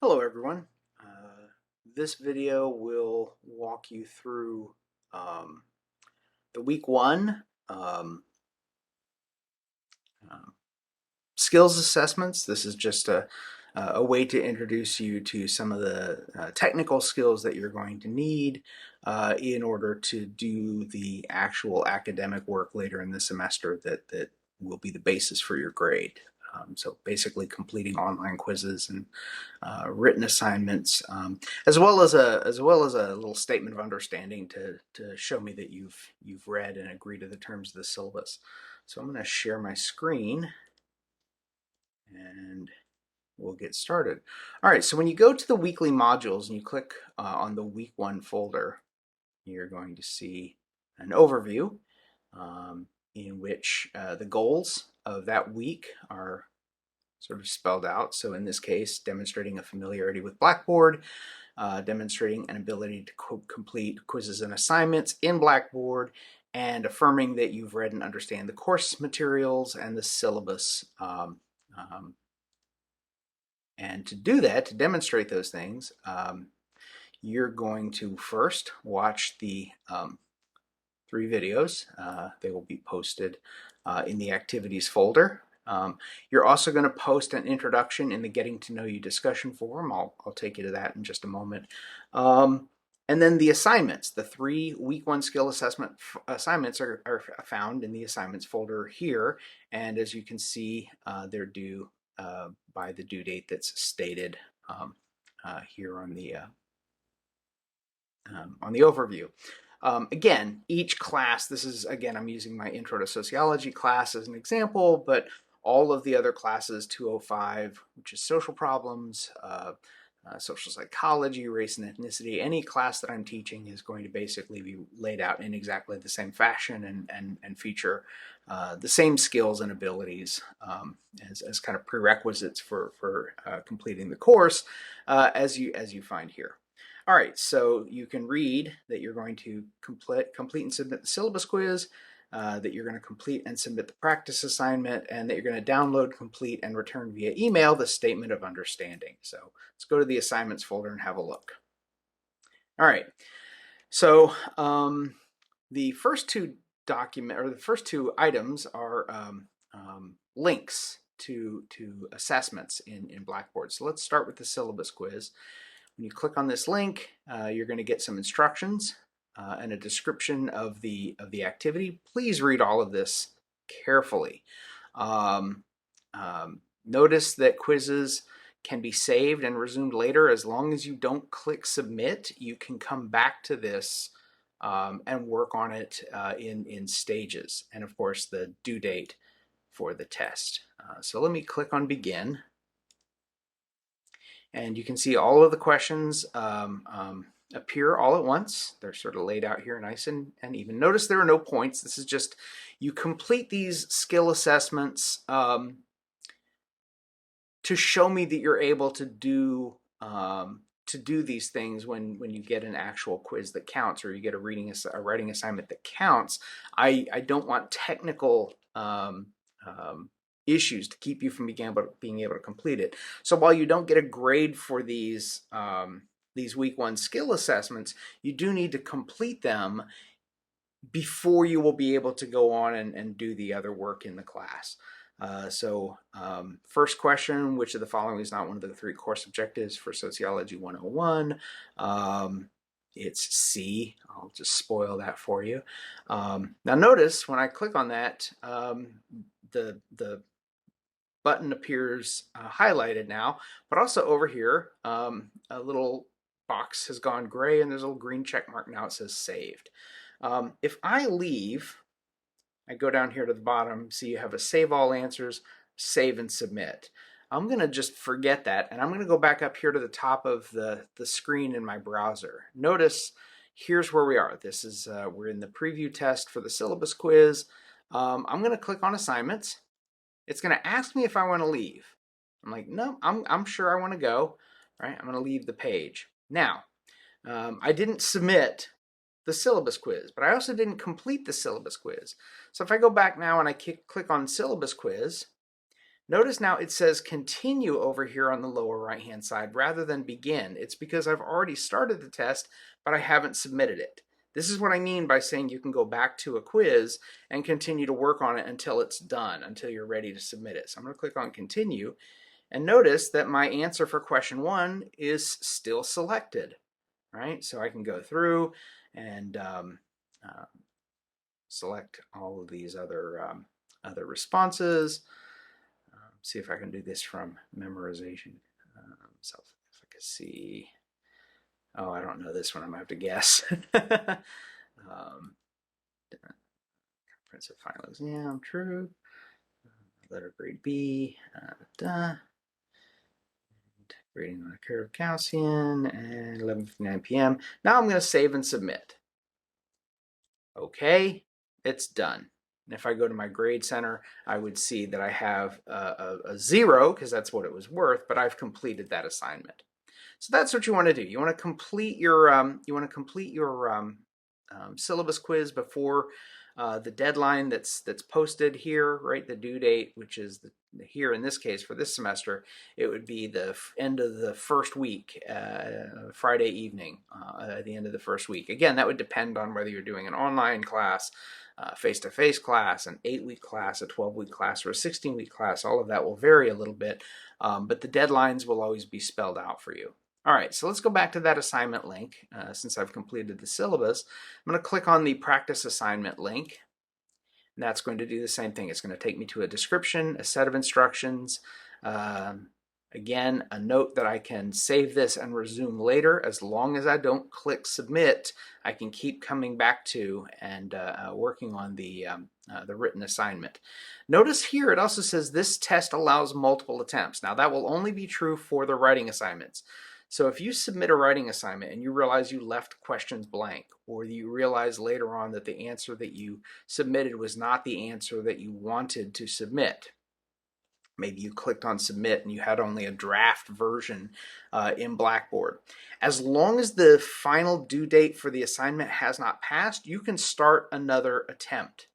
Hello everyone. This video will walk you through um, the week one um, um, skills assessments. This is just a way to introduce you to some of the technical skills that you're going to need in order to do the actual academic work later in the semester that will be the basis for your grade. So basically completing online quizzes and written assignments, as well as a little statement of understanding to show me that you've read and agree to the terms of the syllabus. So I'm going to share my screen and we'll get started. All right, so when you go to the weekly modules and you click on the week one folder, you're going to see an overview in which the goals of that week are sort of spelled out. So in this case, demonstrating a familiarity with Blackboard, demonstrating an ability to complete quizzes and assignments in Blackboard, and affirming that you've read and understand the course materials and the syllabus. And to do that, to demonstrate those things, you're going to first watch the 3 videos. They will be posted in the activities folder. You're also going to post an introduction in the Getting to Know You discussion forum. I'll take you to that in just a moment. And then the assignments, the 3 week 1 skill assessment assignments are found in the assignments folder here. And as you can see, they're due by the due date that's stated here on the overview. Again, each class, this is, again, I'm using my Intro to Sociology class as an example, but all of the other classes, 205, which is social problems, social psychology, race and ethnicity, any class that I'm teaching is going to basically be laid out in exactly the same fashion and feature the same skills and abilities as kind of prerequisites for completing the course as you find here. All right, so you can read that you're going to complete and submit the syllabus quiz, that you're going to complete and submit the practice assignment, and that you're going to download, complete, and return via email the statement of understanding. So let's go to the assignments folder and have a look. All right, so the first two items are links to assessments in Blackboard. So let's start with the syllabus quiz. When you click on this link, you're going to get some instructions and a description of the activity. Please read all of this carefully. Notice that quizzes can be saved and resumed later. As long as you don't click submit, you can come back to this and work on it in stages. And of course, the due date for the test. So let me click on begin. And you can see all of the questions appear all at once. They're sort of laid out here nice and even. Notice there are no points. This is just, you complete these skill assessments to show me that you're able to do these things when you get an actual quiz that counts, or you get a writing assignment that counts. I don't want technical issues to keep you from being able to complete it. So while you don't get a grade for these week 1 skill assessments, you do need to complete them before you will be able to go on and do the other work in the class. First question, which of the following is not one of the 3 course objectives for Sociology 101? It's C. I'll just spoil that for you. Now notice when I click on that, the button appears highlighted now, but also over here, a little box has gone gray and there's a little green check mark now. It says saved. If I leave, I go down here to the bottom, see you have a save all answers, save and submit. I'm going to just forget that, and I'm going to go back up here to the top of the screen in my browser. Notice here's where we are. This is we're in the preview test for the syllabus quiz. I'm going to click on assignments. It's going to ask me if I want to leave. I'm like, no, I'm sure I want to go. All right, I'm going to leave the page. Now, I didn't submit the syllabus quiz, but I also didn't complete the syllabus quiz. So if I go back now and I click on syllabus quiz, Notice now it says continue over here on the lower right-hand side rather than begin. It's because I've already started the test, but I haven't submitted it. This is what I mean by saying you can go back to a quiz and continue to work on it until it's done, until you're ready to submit it. So I'm going to click on continue, and notice that my answer for question 1 is still selected, right? So I can go through and select all of these other responses. See if I can do this from memorization. Self-efficacy. Oh, I don't know this one. I'm gonna have to guess. Comprehensive final exam, true. Letter grade B. Grading on a curve Gaussian, and 11:59 p.m. Now I'm going to save and submit. Okay, it's done. And if I go to my grade center, I would see that I have a 0 because that's what it was worth, but I've completed that assignment. So that's what you want to do. You want to complete your syllabus quiz before the deadline that's posted here, right? The due date, which is here in this case for this semester, it would be the end of the first week, Friday evening, at the end of the first week. Again, that would depend on whether you're doing an online class, face-to-face class, an 8-week class, a 12-week class, or a 16-week class. All of that will vary a little bit, but the deadlines will always be spelled out for you. All right, so let's go back to that assignment link. Since I've completed the syllabus, I'm going to click on the practice assignment link. And that's going to do the same thing. It's going to take me to a description, a set of instructions. Again, a note that I can save this and resume later. As long as I don't click submit, I can keep coming back to and working on the written assignment. Notice here it also says this test allows multiple attempts. Now that will only be true for the writing assignments. So if you submit a writing assignment and you realize you left questions blank, or you realize later on that the answer that you submitted was not the answer that you wanted to submit, maybe you clicked on submit and you had only a draft version in Blackboard. As long as the final due date for the assignment has not passed, you can start another attempt,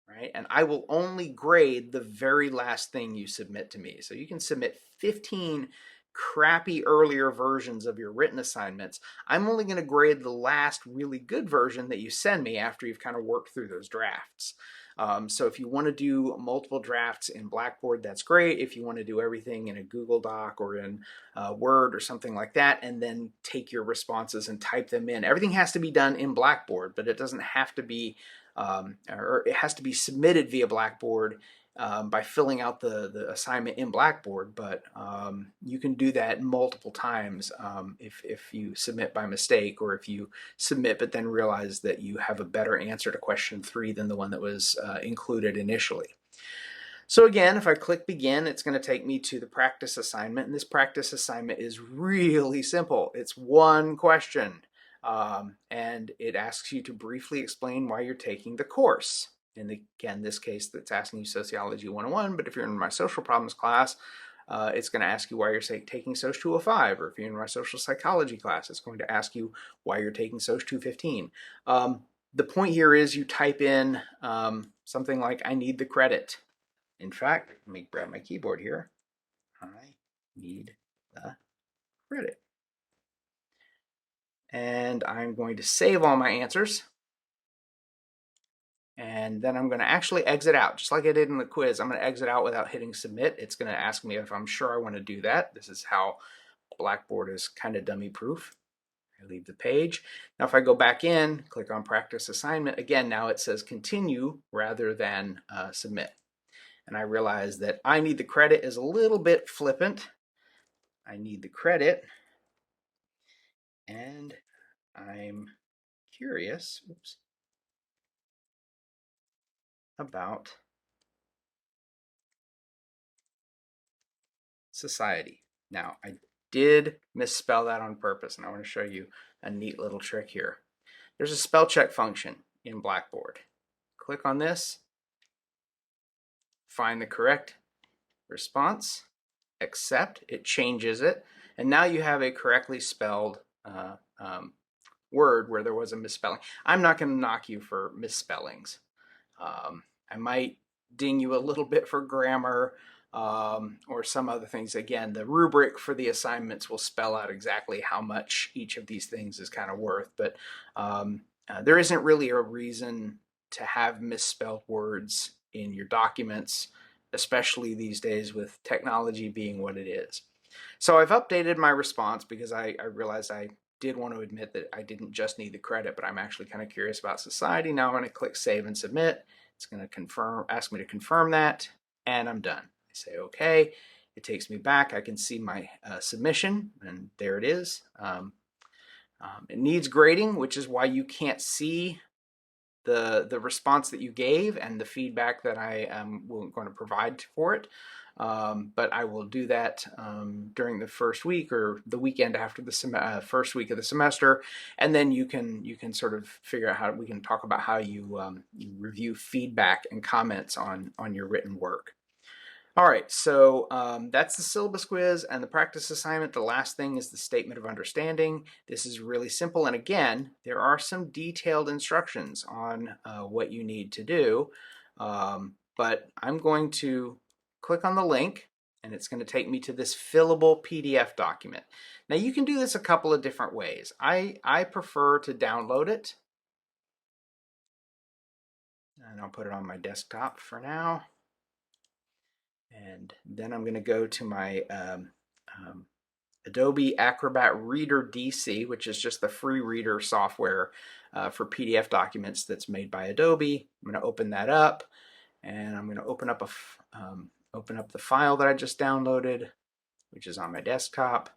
right? And I will only grade the very last thing you submit to me. So you can submit 15 crappy earlier versions of your written assignments. I'm only going to grade the last really good version that you send me after you've kind of worked through those drafts. So if you want to do multiple drafts in Blackboard, that's great. If you want to do everything in a Google Doc or in Word or something like that, and then take your responses and type them in, everything has to be done in Blackboard, but it doesn't have to be, or it has to be submitted via Blackboard by filling out the assignment in Blackboard, but you can do that multiple times if you submit by mistake, or if you submit but then realize that you have a better answer to question 3 than the one that was included initially. So again, if I click begin, it's going to take me to the practice assignment, and this practice assignment is really simple. It's one question, and it asks you to briefly explain why you're taking the course. And again, in this case, that's asking you Sociology 101, but if you're in my social problems class, it's going to ask you why you're taking Soc 205, or if you're in my social psychology class, it's going to ask you why you're taking Soc 215. The point here is you type in something like, I need the credit. In fact, let me grab my keyboard here. I need the credit. And I'm going to save all my answers. And then I'm going to actually exit out, just like I did in the quiz. I'm going to exit out without hitting submit. It's going to ask me if I'm sure I want to do that. This is how Blackboard is kind of dummy proof. I leave the page. Now if I go back in, click on practice assignment, again, now it says continue rather than submit. And I realize that I need the credit is a little bit flippant. I need the credit, and I'm curious, about society. Now, I did misspell that on purpose, and I want to show you a neat little trick here. There's a spell check function in Blackboard. Click on this, find the correct response, accept, it changes it, and now you have a correctly spelled word where there was a misspelling. I'm not going to knock you for misspellings. I might ding you a little bit for grammar, or some other things. Again, the rubric for the assignments will spell out exactly how much each of these things is kind of worth, but there isn't really a reason to have misspelled words in your documents, especially these days with technology being what it is. So I've updated my response because I realized I did want to admit that I didn't just need the credit, but I'm actually kind of curious about society. Now I'm going to click Save and Submit. It's going to ask me to confirm that, and I'm done. I say OK. It takes me back. I can see my submission, and there it is. It needs grading, which is why you can't see the response that you gave and the feedback that I am going to provide for it. But I will do that during the first week or the weekend after the first week of the semester, and then you can sort of figure out how we can talk about how you review feedback and comments on your written work. All right, so that's the syllabus quiz and the practice assignment. The last thing is the statement of understanding. This is really simple, and again, there are some detailed instructions on what you need to do, but I'm going to click on the link, and it's going to take me to this fillable PDF document. Now, you can do this a couple of different ways. I prefer to download it, and I'll put it on my desktop for now. And then I'm going to go to my Adobe Acrobat Reader DC, which is just the free reader software for PDF documents that's made by Adobe. I'm going to open that up, and I'm going to open up the file that I just downloaded, which is on my desktop.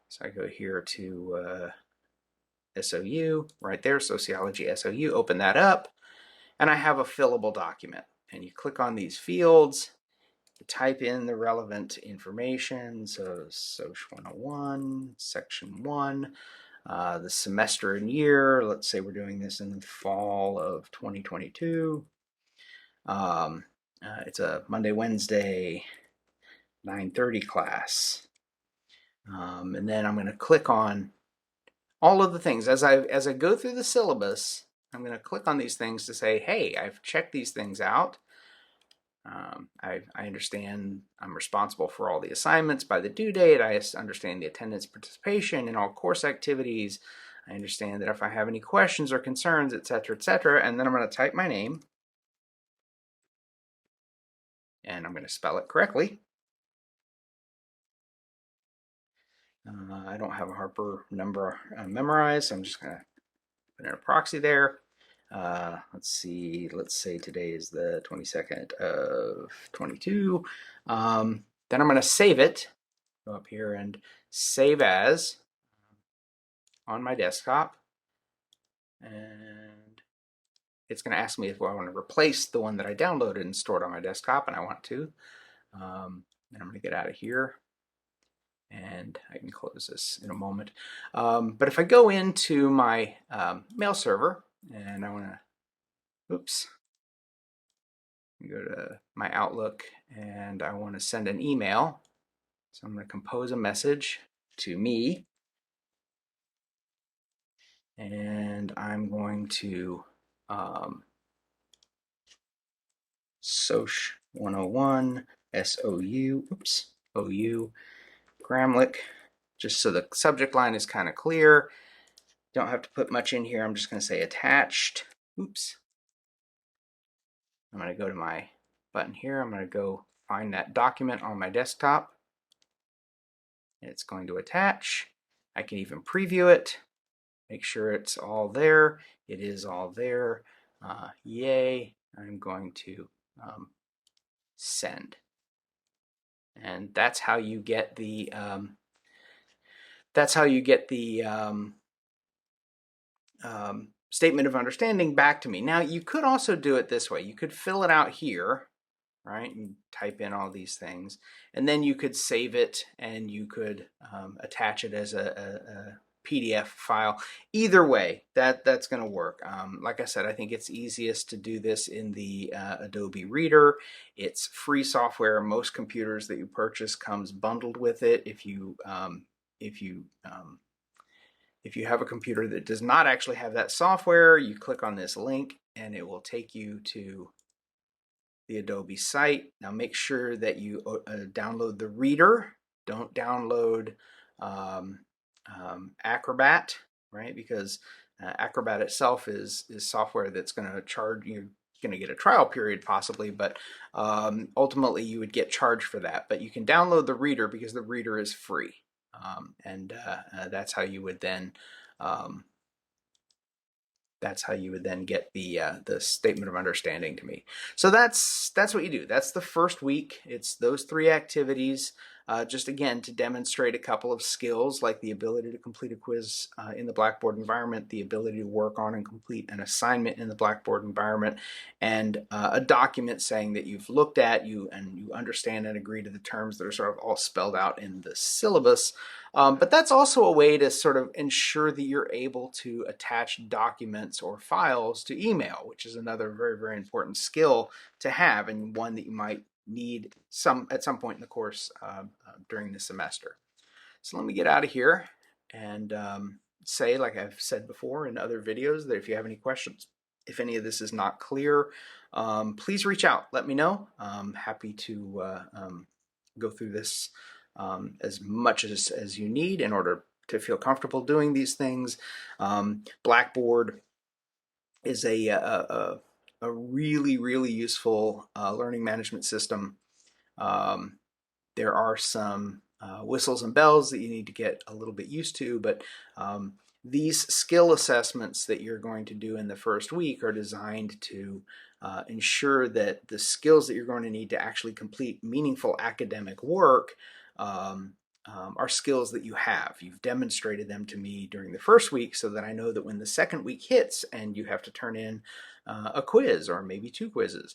So I go here to SOU, right there, Sociology SOU, open that up, and I have a fillable document. And you click on these fields, type in the relevant information, so SOC101, section 1, the semester and year. Let's say we're doing this in the fall of 2022. It's a Monday, Wednesday, 9:30 class. And then I'm going to click on all of the things. As I go through the syllabus, I'm going to click on these things to say, hey, I've checked these things out. I understand I'm responsible for all the assignments by the due date. I understand the attendance participation in all course activities. I understand that if I have any questions or concerns, etc., etc., and then I'm going to type my name, and I'm going to spell it correctly. I don't have a Harper number memorized, so I'm just going to put in a proxy there. Let's see, let's say today is the 22nd of 22. Then I'm going to save it. Go up here and save as on my desktop. And it's going to ask me if I want to replace the one that I downloaded and stored on my desktop, and I want to. And I'm going to get out of here. And I can close this in a moment. But if I go into my mail server, and I want to, go to my Outlook, and I want to send an email. So I'm going to compose a message to me, and I'm going to SOC101 OU Gramlich, just so the subject line is kind of clear. Don't have to put much in here. I'm just going to say attached. I'm going to go to my button here. I'm going to go find that document on my desktop. It's going to attach. I can even preview it, make sure it's all there. It is all there. Yay. I'm going to send. And that's how you get the statement of understanding back to me. Now, you could also do it this way. You could fill it out here, right, and type in all these things, and then you could save it, and you could attach it as a PDF file. Either way, that's going to work. Like I said, I think it's easiest to do this in the Adobe Reader. It's free software. Most computers that you purchase comes bundled with it. If you have a computer that does not actually have that software, you click on this link, and it will take you to the Adobe site. Now make sure that you download the reader. Don't download Acrobat, right? Because Acrobat itself is software that's going to charge you. Going to get a trial period possibly, but ultimately you would get charged for that. But you can download the reader because the reader is free, and that's how you would then get the statement of understanding to me. So that's what you do. That's the first week. It's those 3 activities. Just again to demonstrate a couple of skills like the ability to complete a quiz in the Blackboard environment, the ability to work on and complete an assignment in the Blackboard environment, and a document saying that you've looked at you understand and agree to the terms that are sort of all spelled out in the syllabus. But that's also a way to sort of ensure that you're able to attach documents or files to email, which is another very, very important skill to have, and one that you might need at some point in the course during the semester. So let me get out of here and say, like I've said before in other videos, that if you have any questions, if any of this is not clear, please reach out. Let me know. I'm happy to go through this as much as you need in order to feel comfortable doing these things. Blackboard is a really, really useful learning management system. There are some whistles and bells that you need to get a little bit used to, but these skill assessments that you're going to do in the first week are designed to ensure that the skills that you're going to need to actually complete meaningful academic work are skills that you have. You've demonstrated them to me during the first week so that I know that when the second week hits and you have to turn in a quiz or maybe 2 quizzes,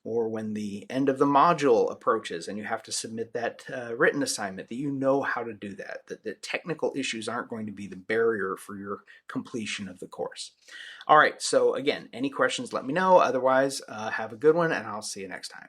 or when the end of the module approaches and you have to submit that written assignment, that you know how to do that, that the technical issues aren't going to be the barrier for your completion of the course. All right, so again, any questions, let me know. Otherwise, have a good one, and I'll see you next time.